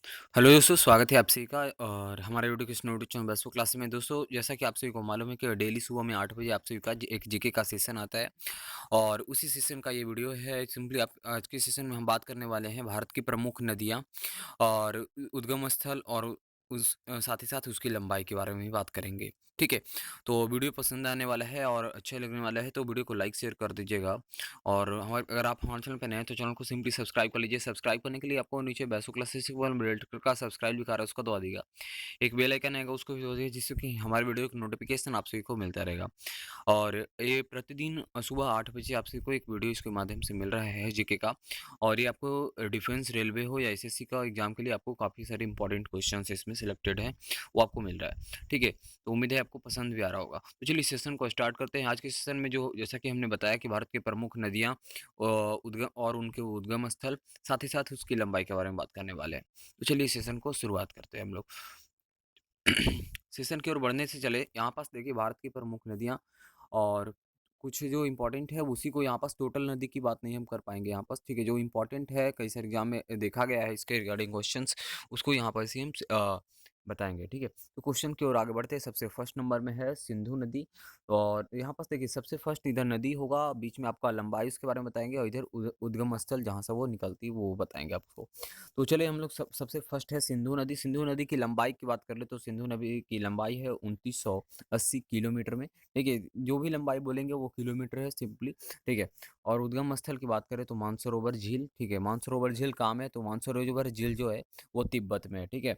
Hello दोस्तों, स्वागत है आप सभी का और हमारे education YouTube channel best class में। दोस्तों, जैसा कि आप सभी को मालूम है कि डेली सुबह में 8 बजे आप सभी का एक जीके का सेशन आता है और उसी सेशन का ये वीडियो है। सिंपली आप आज के सेशन में हम बात करने वाले हैं भारत की प्रमुख नदियाँ और उद्गम स्थल और साथ ही साथ उसकी लंबाई के बारे में भी बात करेंगे। ठीक है? तो वीडियो पसंद आने वाला है और अच्छा लगने वाला है तो वीडियो को लाइक शेयर कर दीजिएगा। और हमारे अगर आप हमारे चैनल पे नए हैं तो चैनल को सिंपली सब्सक्राइब कर लीजिए। सब्सक्राइब करने के लिए आपको नीचे बेस्ट क्लासेस रेड कलर का सब्सक्राइब लिखा रहा है उसको दबा दीजिएगा। एक बेल आइकन आएगा उसको भी दबा दीजिए जिससे कि हमारे वीडियो का नोटिफिकेशन आप सभी को मिलता रहेगा। और ये प्रतिदिन सुबह 8 बजे आप सभी को एक वीडियो इसके माध्यम से मिल रहा है जीके का। और ये आपको डिफेंस, रेलवे हो या एसएससी का एग्जाम के लिए आपको काफ़ी सारे इंपॉर्टेंट क्वेश्चंस इसमें सिलेक्टेड हैं, वो आपको मिल रहा है। ठीक है? तो उम्मीद है आपको पसंद भी आ रहा होगा। तो चलिए सेशन को स्टार्ट करते हैं। आज के सेशन में जो जैसा कि हमने बताया कि भारत की प्रमुख नदियाँ उद्गम और उनके उद्गम स्थल, साथ ही साथ उसकी लंबाई के बारे में बात करने वाले हैं। तो चलिए सेशन को शुरुआत करते हैं हम लोग। सेशन की ओर बढ़ने से चले, यहाँ पास देखिए भारत की प्रमुख नदियाँ और कुछ जो इम्पोर्टेंट है उसी को यहाँ पास टोटल नदी की बात नहीं हम कर पाएँगे यहाँ पास, ठीक है? जो इम्पोर्टेंट है कई सारे एग्ज़ाम में देखा गया है इसके रिगार्डिंग क्वेश्चंस, उसको यहाँ पर से हम बताएँगे, ठीक है? तो क्वेश्चन की ओर आगे बढ़ते हैं। सबसे फर्स्ट नंबर में है सिंधु नदी और यहाँ पास देखिए सबसे फर्स्ट इधर नदी होगा, बीच में आपका लंबाई उसके बारे में बताएँगे और इधर उद्गम स्थल जहाँ से वो निकलती है वो बताएँगे आपको। तो चलिए हम लोग सबसे फर्स्ट है सिंधु नदी। सिंधु नदी की लंबाई की बात कर ले तो सिंधु नदी की लंबाई है 2980 किलोमीटर में। ठीक है? जो भी लंबाई बोलेंगे वो किलोमीटर है सिंपली, ठीक है? और उद्गम स्थल की बात करें तो मानसरोवर झील, ठीक है? मानसरोवर झील कहाँ में है? तो मानसरोवर झील जो है वो तिब्बत में है, ठीक है?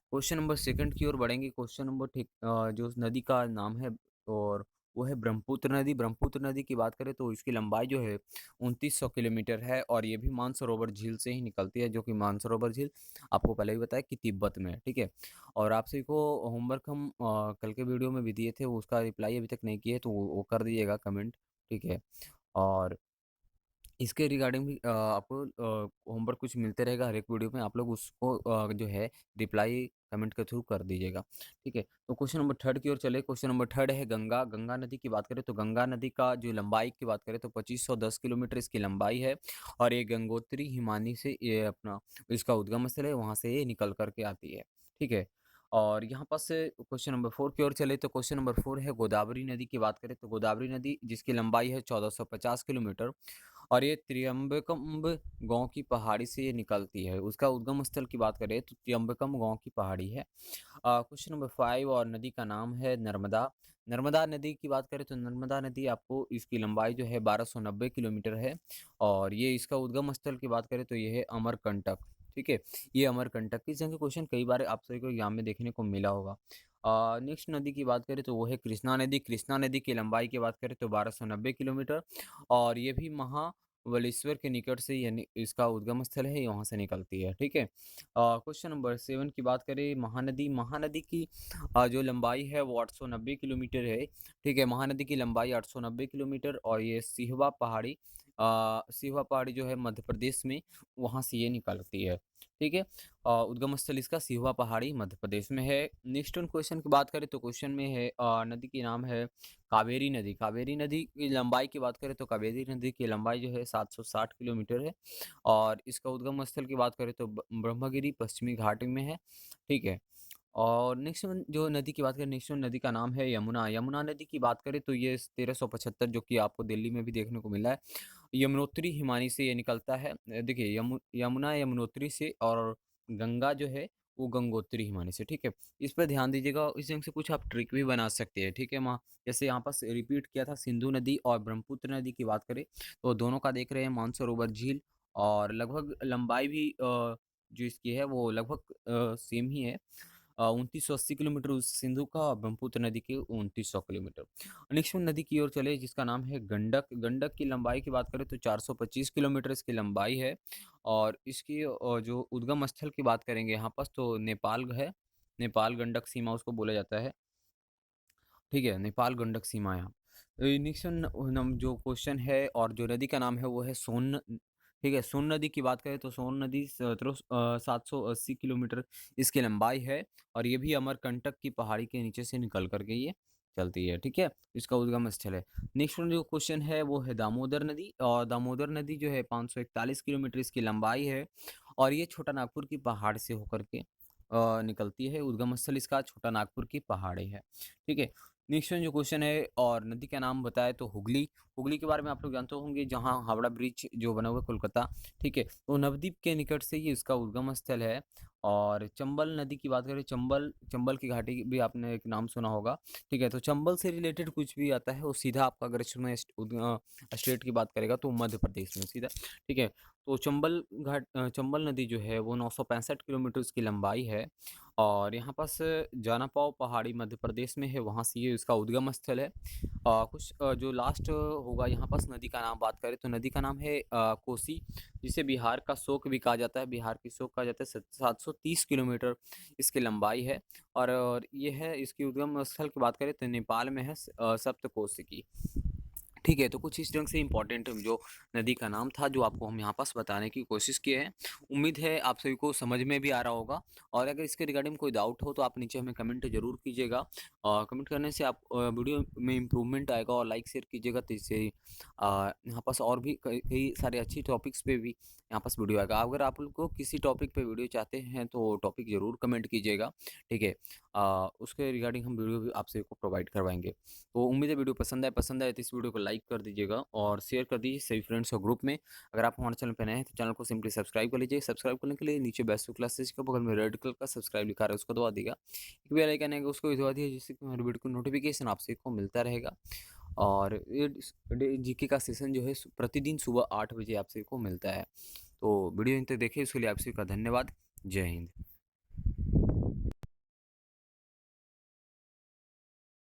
क्वेश्चन नंबर सेकंड की ओर बढ़ेंगे। क्वेश्चन नंबर जो उस नदी का नाम है और वो है ब्रह्मपुत्र नदी। ब्रह्मपुत्र नदी की बात करें तो इसकी लंबाई जो है 2900 किलोमीटर है और ये भी मानसरोवर झील से ही निकलती है, जो कि मानसरोवर झील आपको पहले ही बताया कि तिब्बत में है, ठीक है? और आप सभी को होमवर्क हम कल के वीडियो में भी दिए थे, उसका रिप्लाई अभी तक नहीं किए तो वो कर दीजिएगा कमेंट, ठीक है? और इसके रिगार्डिंग भी आपको होमवर्क कुछ मिलते रहेगा हर एक वीडियो में, आप लोग उसको जो है रिप्लाई कमेंट के थ्रू कर दीजिएगा, ठीक है? तो क्वेश्चन नंबर थर्ड की ओर चले। क्वेश्चन नंबर थर्ड है गंगा। गंगा नदी की बात करें तो गंगा नदी का जो लंबाई की बात करें तो 2510 किलोमीटर इसकी लंबाई है और ये गंगोत्री हिमानी से ये अपना इसका उद्गम स्थल है, वहाँ से ये निकल कर के आती है, ठीक है? और यहाँ पास से क्वेश्चन नंबर 4 की ओर चले तो क्वेश्चन नंबर 4 है गोदावरी नदी की बात करें तो गोदावरी नदी जिसकी लंबाई है 1450 किलोमीटर और ये त्रियंबकम गाँव की पहाड़ी से ये निकलती है। उसका उद्गम स्थल की बात करें तो त्रियंबकम गाँव की पहाड़ी है। क्वेश्चन नंबर 5 और नदी का नाम है नर्मदा। नर्मदा नदी की बात करें तो नर्मदा नदी आपको इसकी लंबाई जो है 1290 किलोमीटर है और ये इसका उद्गम स्थल की बात करें तो ये है अमरकंटक, ठीक है? ये अमरकंटक इस जगह क्वेश्चन कई बार आप सभी को एग्जाम में देखने को मिला होगा। नेक्स्ट नदी की बात करें तो वो है कृष्णा नदी। कृष्णा नदी की लंबाई की बात करें तो 1290 किलोमीटर और ये भी महाबलेश्वर के निकट से यानी इसका उद्गम स्थल है, ये वहाँ से निकलती है, ठीक है? क्वेश्चन नंबर 7 की बात करें महानदी। महानदी की जो लंबाई है वो 890 किलोमीटर है, ठीक है? महानदी की लंबाई 890 किलोमीटर और ये सिहवा पहाड़ी जो है मध्य प्रदेश में, वहाँ से ये निकलती है, ठीक है? उद्गम स्थल इसका सिहवा पहाड़ी मध्य प्रदेश में है। नेक्स्ट वन क्वेश्चन की बात करें तो क्वेश्चन में है नदी की नाम है कावेरी नदी। कावेरी नदी की लंबाई की बात करें तो कावेरी नदी की लंबाई जो है 760 किलोमीटर है और इसका उद्गम स्थल की बात करें तो ब्रह्मगिरी पश्चिमी घाट में है, ठीक है? और नेक्स्ट वन जो नदी की बात करें, नेक्स्ट वन नदी का नाम है यमुना। यमुना नदी की बात करें तो ये 1375 जो कि आपको दिल्ली में भी देखने को मिला है। यमुनोत्री हिमानी से ये निकलता है। देखिए यमुना यमुनोत्री से और गंगा जो है वो गंगोत्री हिमानी से, ठीक है? इस पे ध्यान दीजिएगा, इस ढंग से कुछ आप ट्रिक भी बना सकते हैं, ठीक है? जैसे यहाँ पास रिपीट किया था सिंधु नदी और ब्रह्मपुत्र नदी की बात करें तो दोनों का देख रहे हैं मानसरोवर झील और लगभग लंबाई भी जो इसकी है वो लगभग सेम ही है। 2980 किलोमीटर उस सिंधु का और ब्रह्मपुत्र नदी की 2900 किलोमीटर। नेक्स्ट वन नदी की ओर चले जिसका नाम है गंडक। गंडक की लंबाई की बात करें तो 425 किलोमीटर इसकी लंबाई है और इसकी जो उद्गम स्थल की बात करेंगे यहाँ पास तो नेपाल है। नेपाल गंडक सीमा उसको बोला जाता है, ठीक है? नेपाल गंडक सीमा यहाँ। नेक्स्ट जो क्वेश्चन है और जो नदी का नाम है वो है सोन, ठीक है? सोन नदी की बात करें तो सोन नदी 780 किलोमीटर इसकी लंबाई है और ये भी अमरकंटक की पहाड़ी के नीचे से निकल कर के ये चलती है, ठीक है? इसका उद्गम स्थल है। नेक्स्ट वन जो क्वेश्चन है वो है दामोदर नदी और दामोदर नदी जो है 541 किलोमीटर इसकी लंबाई है और ये छोटा नागपुर की पहाड़ से होकर के निकलती है। उद्गम स्थल इसका छोटा नागपुर की पहाड़ी है। ठीक है? नेक्स्ट जो क्वेश्चन है और नदी का नाम बताएँ तो हुगली। हुगली के बारे में आप लोग जानते होंगे जहाँ हावड़ा ब्रिज जो बना हुआ है कोलकाता, ठीक है? तो नवद्वीप के निकट से ये इसका उद्गम स्थल है। और चंबल नदी की बात करें, चंबल चंबल की घाटी भी आपने एक नाम सुना होगा, ठीक है? तो चंबल से रिलेटेड कुछ भी आता है वो सीधा आपका अगर इसमें स्टेट की बात करेगा तो मध्य प्रदेश में सीधा, ठीक है? तो चंबल नदी जो है वो 965 किलोमीटर उसकी लंबाई है और यहाँ पास जानापाव पहाड़ी मध्य प्रदेश में है, वहाँ से ये इसका उद्गम स्थल है। जो लास्ट होगा यहाँ पास नदी का नाम बात करें तो नदी का नाम है कोसी, जिसे बिहार का शोक भी कहा जाता है, बिहार की शोक कहा जाता है। 730 किलोमीटर इसकी लंबाई है और ये है इसकी उद्गम स्थल की बात करें तो नेपाल में है सप्तकोशिकी। ठीक है, तो कुछ इस ढंग से इम्पोर्टेंट जो नदी का नाम था, जो आपको हम यहाँ पास बताने की कोशिश किए हैं। उम्मीद है आप सभी को समझ में भी आ रहा होगा और अगर इसके रिगार्डिंग कोई डाउट हो तो आप नीचे हमें कमेंट ज़रूर कीजिएगा और कमेंट करने से आप वीडियो में इम्प्रूवमेंट आएगा और लाइक शेयर कीजिएगा तो इससे यहाँ पास और भी कई कई सारे अच्छी टॉपिक्स पे भी यहाँ पास वीडियो आएगा। अगर आप लोग को किसी टॉपिक पे वीडियो चाहते हैं तो टॉपिक ज़रूर कमेंट कीजिएगा, ठीक है? उसके रिगार्डिंग हम वीडियो भी आप सभी को प्रोवाइड करवाएँगे। तो उम्मीद है वीडियो पसंद आए तो इस वीडियो को लाइक कर दीजिएगा और शेयर कर दीजिए सभी फ्रेंड्स और ग्रुप में। अगर आप हमारे चैनल पे नए हैं तो चैनल को सिंपली सब्सक्राइब कर लीजिए। सब्सक्राइब करने के लिए नीचे बेस्ट क्लासेस के बगल में रेड कलर का सब्सक्राइब लिखा है उसको दबा दीजिएगा। एक बेल आइकन है उसको भी दबा दीजिए जिससे कि हमारे वीडियो को नोटिफिकेशन आपसे को मिलता रहेगा। और ये जीके का सेशन जो है प्रतिदिन सुबह 8 बजे आप सभी को मिलता है। तो वीडियो इन तक देखे उसके लिए आप सभी का धन्यवाद। जय हिंद।